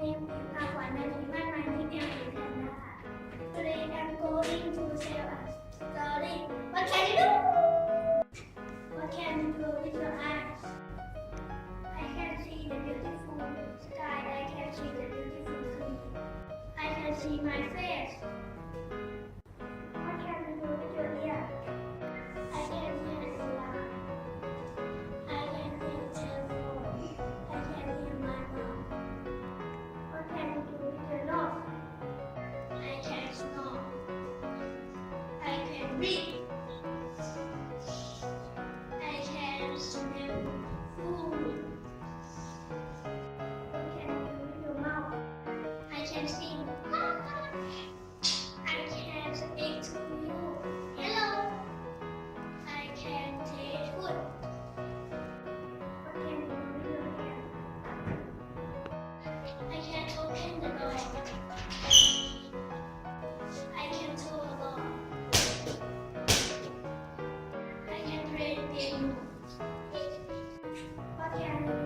name is Awana Liman. My nickname is Hannah. Today I'm going to tell a story. What can you do? What can you do with your eyes? I can see the beautiful sky. I can see the beautiful tree. I can see my face. What can you do with your ear? I can hear the alarm. I can hear the telephone. I can hear my mom. What can you do with your nose? I can snore. I can breathe. I can smell food. What can you do with your mouth? I can sing. I can speak to you. Hello. I can taste food. What can you do with your hand? I can open the door. I can throw a ball. I can play the piano. What can you